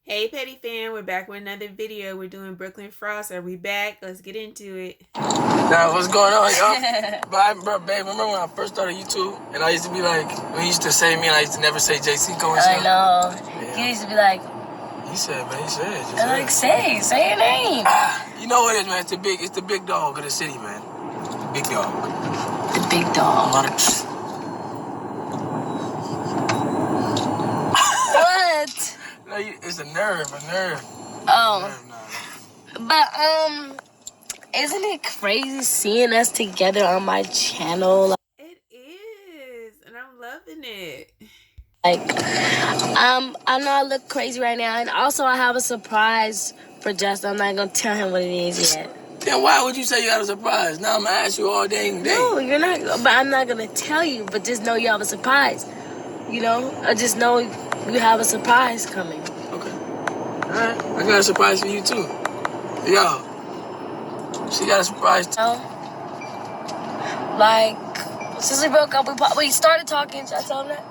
Hey Petty Fan, we're back with another video. We're doing Brooklyn Frost. Are we back? Let's get into it. Now, what's going on, y'all? Bro, babe, remember when I first started YouTube and I used to be like, when you used to say me and I used to never say JC Go and I shit? know. Yeah. You used to be like, He said, man, he said. Just like, say your name. You know what it is, man? It's the big dog of the city, man. The big dog. The big dog. What? No, it's a nerve. Oh. Nerve, But, isn't it crazy seeing us together on my channel? It is, and I'm loving it. Like, I know I look crazy right now, and also I have a surprise for Justin. I'm not gonna tell him what it is yet. Then why would you say you had a surprise? Now I'm gonna ask you all day and day. No, you're not. But I'm not gonna tell you. But just know you have a surprise. You know, I just know you have a surprise coming. Okay. All right. I got a surprise for you too. Yo, she got a surprise too. Like, since we broke up, we started talking. Should I tell him that?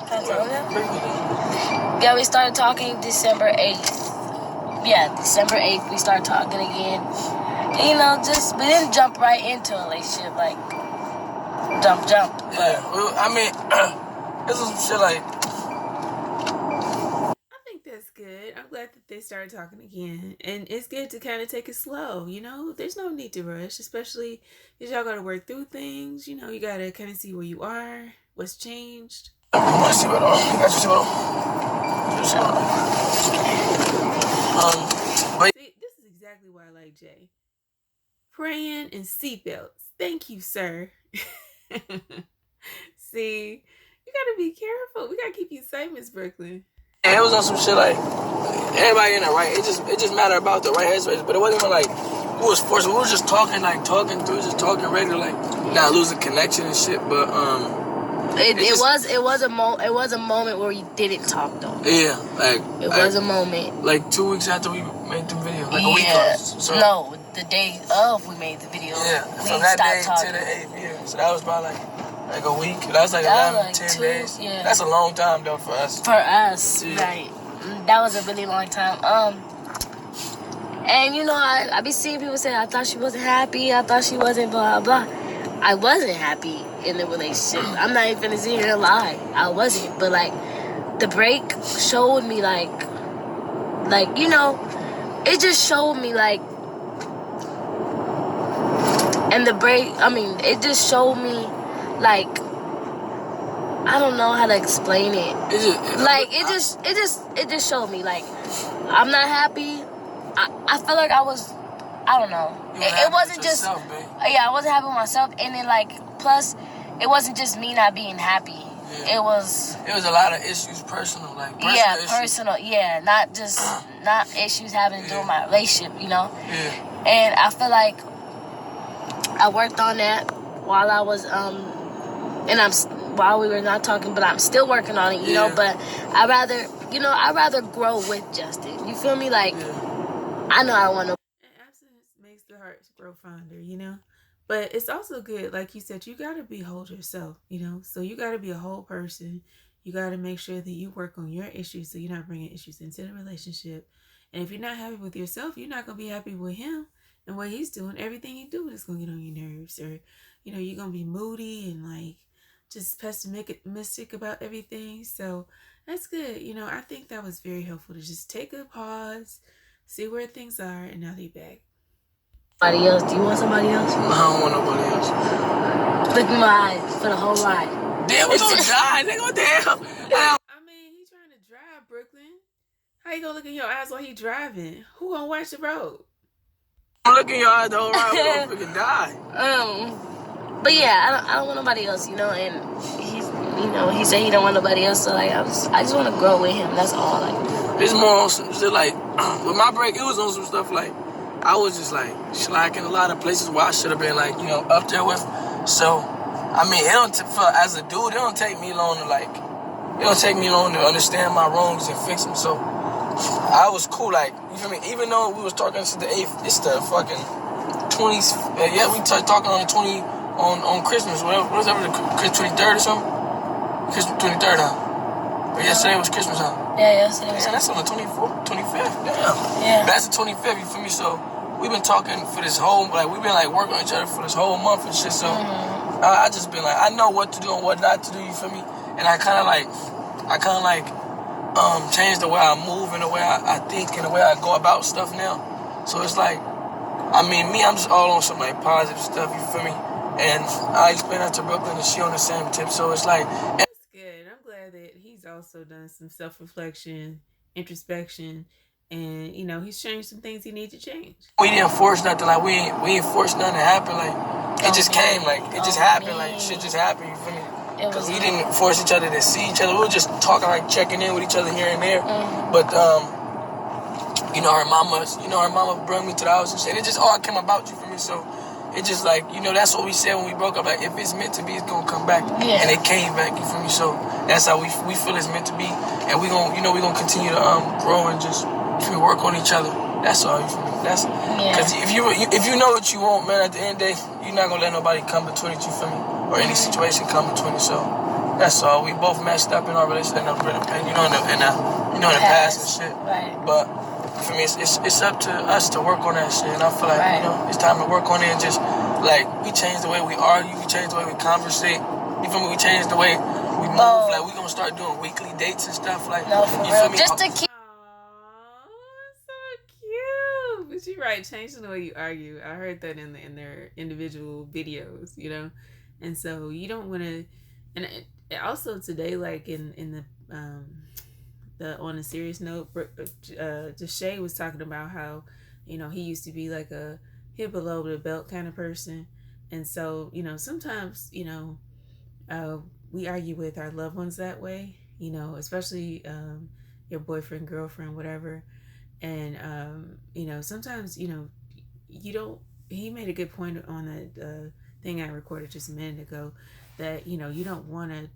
Can I tell him that? Yeah, we started talking December 8th. Yeah, December 8th, we started talking again. And, you know, we didn't jump right into a relationship, like, jump. Yeah, well, I mean, this is some shit like... I think that's good. I'm glad that they started talking again. And it's good to kind of take it slow, you know? There's no need to rush, especially because y'all got to work through things. You know, you got to kind of see where you are, what's changed. You want to see what all? You got your but see, this is exactly why I like Jay. Praying and seatbelts. Thank you, sir. See, you gotta be careful. We gotta keep you safe, Miss Brooklyn. Yeah, it was on some shit like everybody in the right. It just mattered about the right headspace, but it wasn't even like we was forced. We were just talking regular, like not losing connection and shit. But it was a moment where you didn't talk though. Yeah, it was a moment. Like 2 weeks after we made the video, like a week after. So, no, the day of we made the video. Yeah, we from that day talking. to the 8th, yeah. So that was about like a week. That's like 11, 10 days. Yeah. That's a long time though for us. For us, yeah. Right? That was a really long time. And you know, I be seeing people say, I thought she wasn't happy. I thought she wasn't blah blah. I wasn't happy in the relationship. I'm not even gonna sit here and lie. I wasn't. But like, the break showed me like you know, it just showed me like, and the break. I mean, it just showed me like, I don't know how to explain it. It just showed me like, I'm not happy. I felt like I don't know. It wasn't just yourself, I wasn't happy with myself, and then like plus, it wasn't just me not being happy. Yeah. It was a lot of issues, personal personal. Yeah, not issues having to do with my relationship, you know. Yeah. And I feel like I worked on that while I was while we were not talking, but I'm still working on it, you know. But I'd rather grow with Justin. You feel me? Like, I know I want to. Abstinence makes the heart grow fonder, you know. But it's also good, like you said, you gotta behold yourself, you know. So you gotta be a whole person. You gotta make sure that you work on your issues, so you're not bringing issues into the relationship. And if you're not happy with yourself, you're not gonna be happy with him and what he's doing. Everything he's doing is gonna get on your nerves, or you know, you're gonna be moody and like just pessimistic about everything. So that's good. You know, I think that was very helpful to just take a pause, see where things are, and now they're back. Somebody else? Do you want somebody else? I don't want nobody else. Look in my eyes for the whole ride. Damn, we gonna die. They gonna damn. I mean, he trying to drive, Brooklyn. How you gonna look in your eyes while he driving? Who gonna watch the road? I'm looking in your eyes the whole ride. We gonna freaking die. But yeah, I don't want nobody else, you know. And he said he don't want nobody else. So like, I just want to grow with him. That's all. Like, it's more on some shit like with my break. It was on some stuff like I was just like slacking a lot of places where I should have been like, you know, up there with. So I mean, as a dude, it don't take me long to understand my wrongs and fix them. So I was cool, like, you feel me? Even though we was talking since the 8th, it's the fucking 20s. Yeah, we talking on the 20 on Christmas, whatever, the Christmas 23rd or something. Christmas 23rd, huh? But yesterday was Christmas, huh? Yeah, yesterday was. Yeah, that's on the 24th, 25th. Damn. Yeah. That's the 25th, you feel me? So we've been talking for this whole, like, we've been like working on each other for this whole month and shit. So I just been like, I know what to do and what not to do, you feel me? And I kind of like changed the way I move and the way I think and the way I go about stuff now. So it's like, I mean, me, I'm just all on some like positive stuff, you feel me? And I explained that to Brooklyn and she on the same tip. So it's like, That's good. I'm glad that he's also done some self-reflection, introspection, and he's changed some things he needs to change. we didn't force nothing. Like we ain't forced nothing to happen. Like it just came. Like it just happened. Like shit just happened. You feel me? Because we didn't force each other to see each other. We were just talking, like checking in with each other here and there. But her mama brought me to the house and shit. It just all came about, you feel me? So it just like, that's what we said when we broke up. Like if it's meant to be, it's gonna come back. Yeah. And it came back, you feel me? So that's how we feel it's meant to be. And we gonna continue to grow and just work on each other. That's all, you feel me? That's because if you know what you want, man, at the end of the day, you're not gonna let nobody come between it, you feel me? Or any situation come between it. So that's all. We both messed up in our relationship, in the past and shit. Right. But for me, it's up to us to work on that shit. And I feel like it's time to work on it. And just like we changed the way we argue, we changed the way we conversate. You feel me? We changed the way we move. Like we gonna start doing weekly dates and stuff. Like no, for real. Just to keep. But you're right, changing the way you argue. I heard that in their individual videos, and so you don't want to. And also today, like in the on a serious note, Deshae was talking about how he used to be like a hit below the belt kind of person, and so sometimes we argue with our loved ones that way, especially your boyfriend, girlfriend, whatever. And sometimes you don't. He made a good point on that thing I recorded just a minute ago, that you don't want to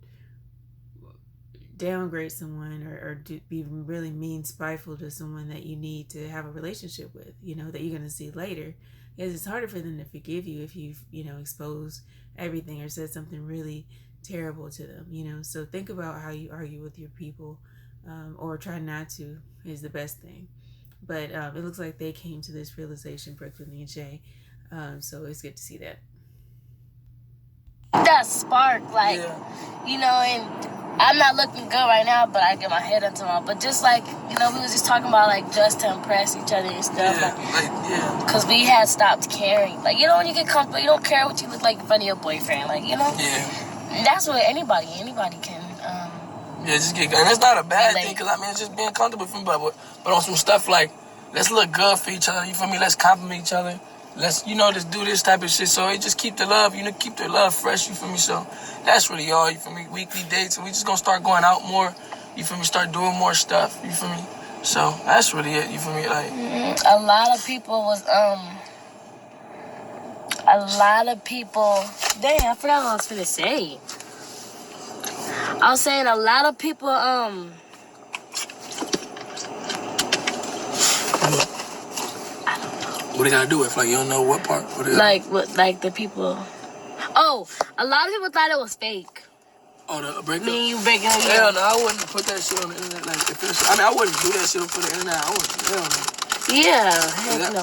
downgrade someone or be really mean, spiteful to someone that you need to have a relationship with, that you're going to see later, because it's harder for them to forgive you if you've exposed everything or said something really terrible to them. So think about how you argue with your people, or try not to, is the best thing. But it looks like they came to this realization, Brooklyn and Jay. So it's good to see that. That spark, and I'm not looking good right now, but I get my head into my. But just like, we was just talking about, like, just to impress each other and stuff. Because we had stopped caring. Like, when you get comfortable, you don't care what you look like in front of your boyfriend. Like, Yeah. That's what anybody can. Just get, and it's not a bad thing, because it's just being comfortable with me, but on some stuff like, let's look good for each other, you feel me? Let's compliment each other. Let's, just do this type of shit. So it just keep the love, keep the love fresh, you feel me? So that's really all, you feel me? Weekly dates, and we just gonna start going out more, you feel me? Start doing more stuff, you feel me? So that's really it, you feel me? Like, a lot of people, dang, I forgot what I was gonna say. I was saying a lot of people, what they gotta do with? Like, you don't know what part? Like the people. Oh, a lot of people thought it was fake. Oh, the breakup? Me and you breaking up. Hell no, I wouldn't put that shit on the internet. Like, I wouldn't do that shit for the internet. I wouldn't. Hell no. Yeah, heck no.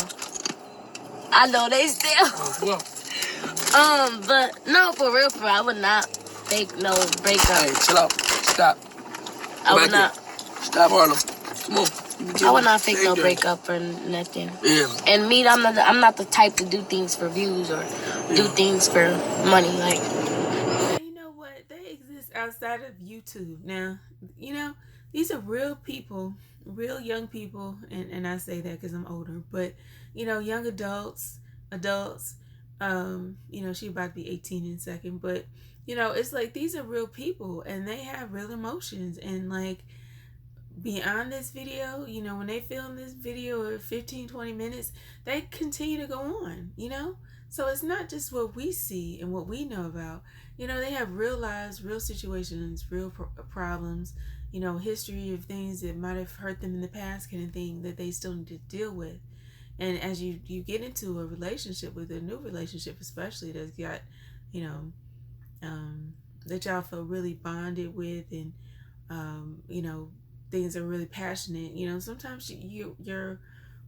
I know they still. But no, for real, I would not fake no breakup. Hey, chill out. Stop. I would not. Stop, Harlem. Come on. I would not fake no breakup or nothing. Yeah. And me, I'm not the type to do things for views or do things for money. Like, you know what? They exist outside of YouTube now. These are real people, real young people, and I say that because I'm older. But young adults. She about to be 18 in a second, but it's like these are real people and they have real emotions, and like, beyond this video, when they film this video of 15-20 minutes, they continue to go on, so it's not just what we see and what we know about. They have real lives, real situations, real problems, history of things that might have hurt them in the past, kind of thing that they still need to deal with. And as you get into a relationship, with a new relationship especially, that's got that y'all feel really bonded with, and you know, things are really passionate. You know, sometimes you're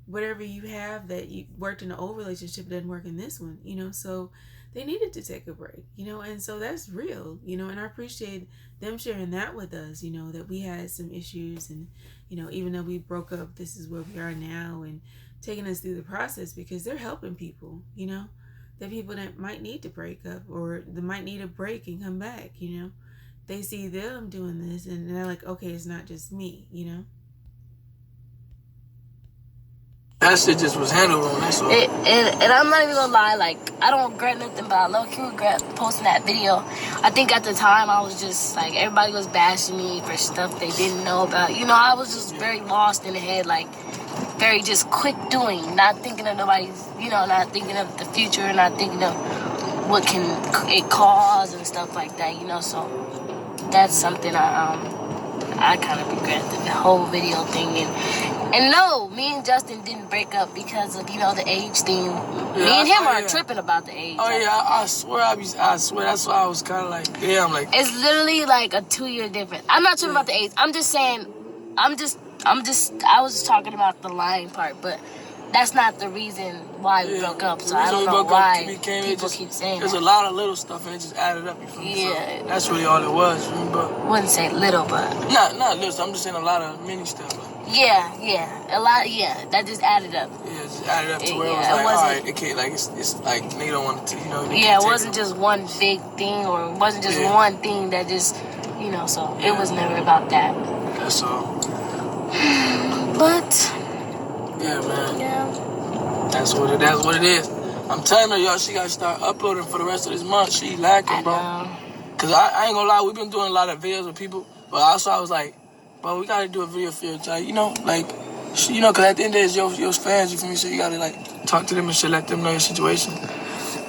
whatever you have that you worked in an old relationship doesn't work in this one. You know, so they needed to take a break. You know, and so that's real. You know, and I appreciate them sharing that with us. You know, that we had some issues, and you know, even though we broke up, this is where we are now, and taking us through the process because they're helping people. You know, the people that might need to break up or they might need a break and come back. You know, they see them doing this and they're like, okay, it's not just me, you know? That shit just was handled on this one. And I'm not even gonna lie, like, I don't regret nothing, but I low-key regret posting that video. I think at the time I was just, like, everybody was bashing me for stuff they didn't know about. You know, I was just very lost in the head, like, very just quick doing, not thinking of nobody's, you know, not thinking of the future, not thinking of what can it cause and stuff like that, you know, so that's something I kind of regret, the whole video thing. And no, me and Justin didn't break up because of, you know, the age thing. Yeah, me and him are tripping about the age. Oh, yeah, I swear, that's why I was kind of like, damn, like. It's literally like a 2-year difference. I'm not tripping about the age. I'm just saying, I was just talking about the lying part, but that's not the reason why we broke up. So I don't know why people keep saying there's that. a lot of little stuff and it just added up. You feel me? Yeah. So that's really all it was. But Wouldn't say little, but. Not little. I'm just saying a lot of mini stuff. Yeah. A lot, that just added up. Yeah, it just added up to where it was like, alright, it can't, like, it's like, they don't want to, you know. Yeah, it wasn't just one big thing, or it wasn't just one thing that just, you know, so it was never about that. That's all. But. Yeah, man. Yeah. That's what it is. I'm telling her, y'all, she got to start uploading for the rest of this month. She lacking, bro. Because I ain't gonna lie, we've been doing a lot of videos with people, but also I was like, bro, we got to do a video for you, you know, like, you know, because at the end of the day, it's your fans, you feel me? So you got to, like, talk to them and shit, let them know your situation.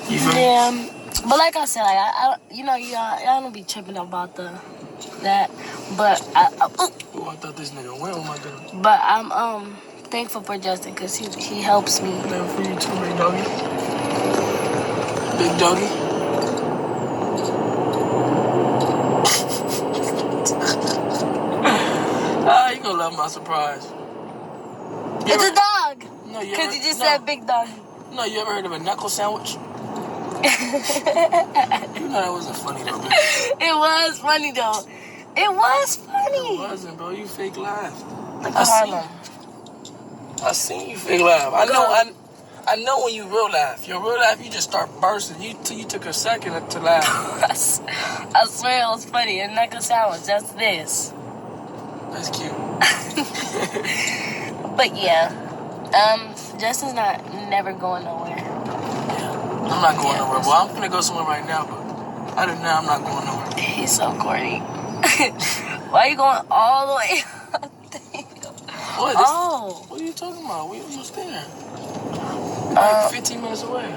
You feel me? Yeah. But like I said, like, I you know, y'all don't be tripping about that, but I thought this nigga went with my girl. But I'm thankful for Justin because he helps me. Thankful for you too, big doggy. Big doggy. You gonna love my surprise. It's a dog. No, because you just said big doggy. No, you ever heard of a knuckle sandwich? You know that wasn't funny though, bitch. It was funny though. It was funny. It wasn't, bro. You fake laughed. I seen you fake laugh. I know when you real laugh. Your real laugh, you just start bursting. You took a second to laugh. I swear it was funny. A knuckle sandwich, just this. That's cute. But yeah, Justin's never going nowhere. Yeah, I'm not going nowhere. Well, I'm gonna go somewhere right now, but other than that, I'm not going nowhere. He's so corny. Why are you going all the way up there? What are you talking about? We almost there. Like 15 minutes away.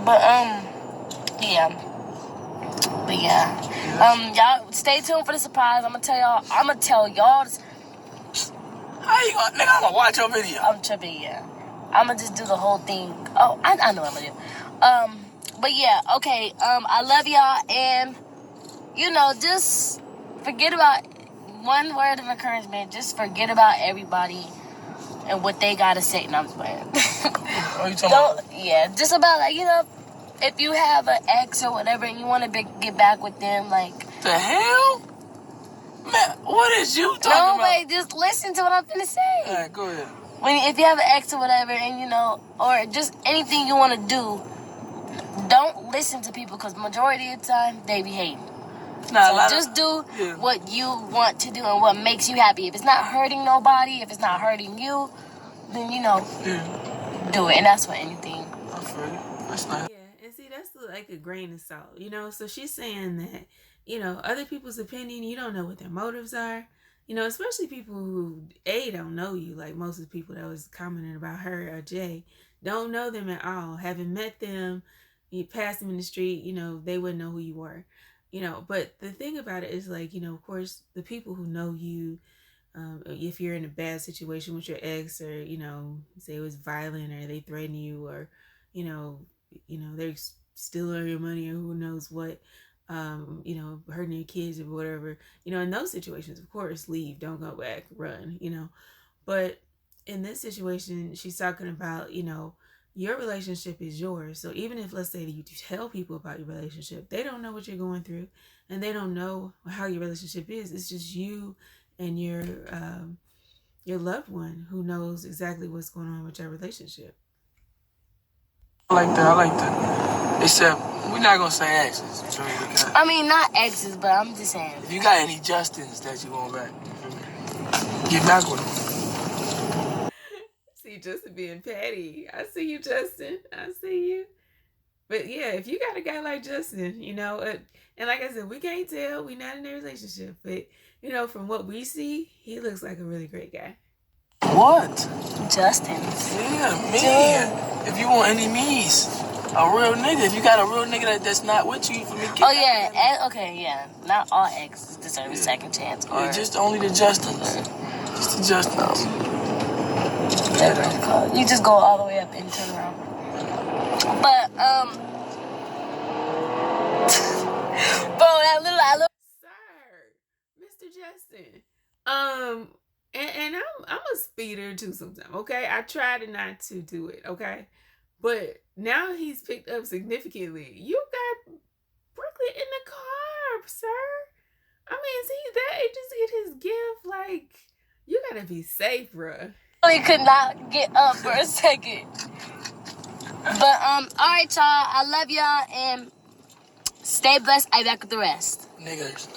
But yeah. Y'all stay tuned for the surprise. I'm gonna tell y'all. How you gonna, nigga? I'm gonna watch your video. I'm tripping, yeah. I'm gonna just do the whole thing. Oh, I know what I'm gonna do. But yeah, okay. I love y'all, and you know, just forget about one word of encouragement. Just forget about everybody and what they gotta say. And I'm just playing. What are you talking about? Yeah, just about, like, you know, if you have an ex or whatever and you want to get back with them, like. The hell? Man, what is you talking about? No, wait, just listen to what I'm finna say. All right, go ahead. If you have an ex or whatever, and you know, or just anything you want to do, don't listen to people, because majority of the time they be hating. So just do what you want to do and what makes you happy. If it's not hurting nobody, if it's not hurting you, then, you know, do it. And that's for anything. I feel you. That's nice. Yeah, and see, that's like a grain of salt, you know? So she's saying that, you know, other people's opinion, you don't know what their motives are. You know, especially people who, don't know you, like most of the people that was commenting about her or Jay, don't know them at all. Haven't met them, you pass them in the street, you know, they wouldn't know who you were. You know, but the thing about it is, like, you know, of course, the people who know you, if you're in a bad situation with your ex, or, you know, say it was violent, or they threaten you, or, you know, they're stealing your money, or who knows what. you know, hurting your kids or whatever, you know, in those situations, of course, leave, don't go back, run, you know. But in this situation, she's talking about, you know, your relationship is yours. So even if, let's say, that you tell people about your relationship, they don't know what you're going through, and they don't know how your relationship is. It's just you and your loved one who knows exactly what's going on with your relationship. I like that. I like that. Except we're not gonna say exes. Because I mean, not exes, but I'm just saying. if you got any Justins that you want back, get back with them. See, Justin being petty. I see you, Justin. I see you. But yeah, if you got a guy like Justin, you know, and like I said, we can't tell. We're not in a relationship. But, you know, from what we see, he looks like a really great guy. What? Justin's. Yeah, me. If you want any me's, a real nigga. If you got a real nigga that's not with you, for me. Oh yeah, okay, yeah. Not all exes deserve a second chance. Or just only the Justins. Just the Justins. You just go all the way up and turn around. But bro, that little Sir, Mr. Justin. And I'm a speeder too sometimes, okay? I try to not to do it, okay? But now he's picked up significantly. You got Brooklyn in the car, sir. I mean, see that it just get his gift. Like, you gotta be safe, bruh. really could not get up for a second. But alright y'all, I love y'all and stay blessed. I back with the rest. Niggas.